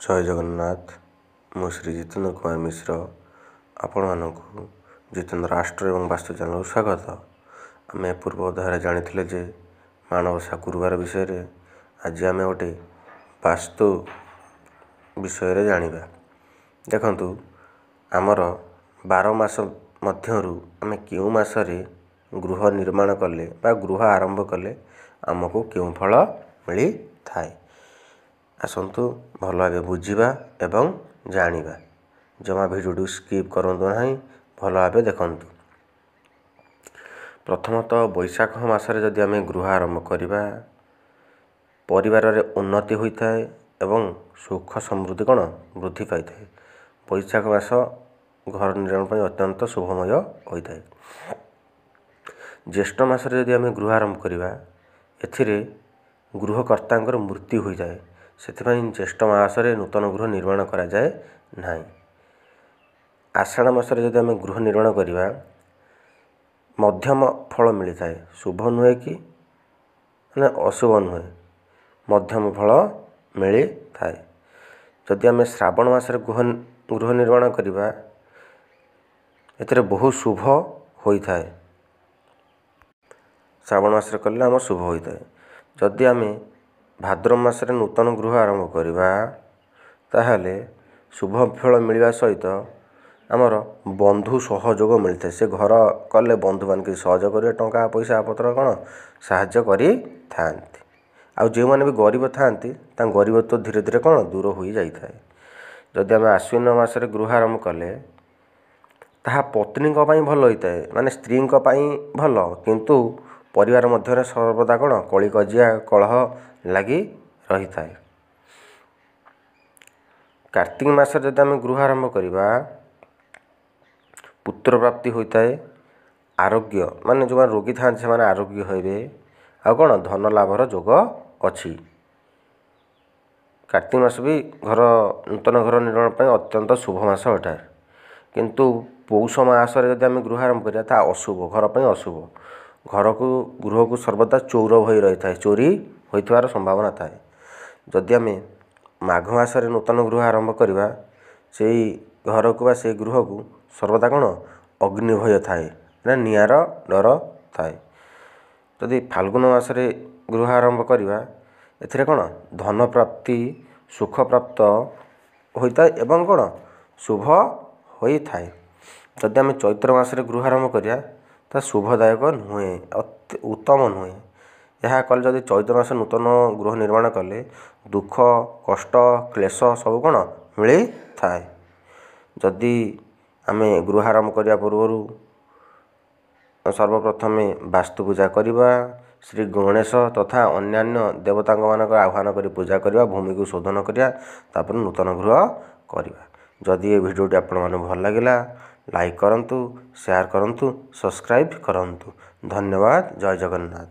जय जगन्नाथ। मु श्री जितेन्द्र कुमार मिश्र आपण मानू जितेन्द्र राष्ट्र एवं वास्तु चैनल स्वागत। आम पूर्व अध्याय जानी जे माणवसा गुरुवार विषय आज आम गोटे वास्तु विषय जाना। देखु आमर 12 मास मध्यरु आम क्यों मासरे गृह निर्माण कले बा गृह आरंभ कले आमको क्यों फल मिली थाए। आसतु भल भाव बुझा एवं जाना। जमा भिडियो स्किप करूँ ना, भल भाव देखु। प्रथमतः बैशाख मासरे जदि आम गृह आरंभ करवा परिवार उन्नति होता है एवं सुख समृद्धि कौन वृद्धि पाई थाए। बैशाख मास घर निर्माण अत्यंत शुभमय होता है। ज्येष्ठ मासरे जदि आम गृह आरंभ करवा एथिरे गृहकर्ता मृत्यु हो जाए, से ज्येष्ठ मासरे नूतन गृह निर्माण करा जाए नहीं। आषाढ़ मासरे जदि आम गृह निर्माण करवा मध्यम फल मिली थाए, शुभ नुहे कि ना अशुभ नुहे, मध्यम फल मिली थाए। जदि आम श्रावण मासरे गृह निर्माण करवा एथिरे बहुत शुभ होता है। श्रावण मासरे कले आम शुभ होता है। जदि आम भाद्रव मासरे नूतन गृह आरंभ करवा ताहले शुभ फल मिलवा सहित आमर बंधु सहयोग मिलता है। से घर कले बंधु मान के सहयोग करेंगे, टंका पैसा पत्र कौन साहाय्य करी थांती। आ जो मैंने भी गरीब थांती गरीब तो धीरे धीरे कौन दूर हो जाए। जदि आम आश्विन मासरे गृह आरंभ कले ताहा पत्नी भल होता है, माने स्त्री भल, किंतु परिवार मध्य सर्वदा कौन कली कजिया कलह लगी रही थाए। कार्तिक मास जदि आम गृह आरंभ करवा पुत्र प्राप्ति होता है। आरोग्य माने जो रोगी था से आरोग्य होइबे, आ कौन धन लाभर जोग अच्छी। कार्तिक मास भी घर नूतन घर निर्माण पर अत्यंत शुभ मास अटाए। किंतु पौष मासरे जदि आम गृह आरंभ करिया ता अशुभ, घर पर अशुभ। घर को गृह को सर्वदा चौर भई रही थाए, चोरी होइथिबार संभावना थाए। जदि आम माघ मासरे नूतन गृह आरंभ करवा से घर को बा से गृह को सर्वदा कौन अग्नि भय थाए ना निआर डर थाए। जदि फाल्गुन मासरे गृह आरंभ करवा एथिरे कौन धन प्राप्ति सुख प्राप्त होता है एवं कौन शुभ होई थाए। जदि आम चैत्र मासरे गृह आरंभ करिया ता शुभदायक नुहे, उत्तम नुहे। यह कले जदि चैत्र मास नूतन गृह निर्माण कले दुख कष्ट क्लेश सब कौन मिली थाए। जदि आम गृह आरंभ करने पूर्व सर्वप्रथम वास्तु पूजा करवा, श्री गणेश तथा अन्यान्य देवता मानक आह्वान कर पूजा करवा, भूमि को शोधन करिया तापर नूतन गृह करवा। जदि ये भिडियोटी आपण माने भल लगिला लाइक करंतु, शेयर करंतु, सब्सक्राइब करंतु। धन्यवाद। जय जगन्नाथ।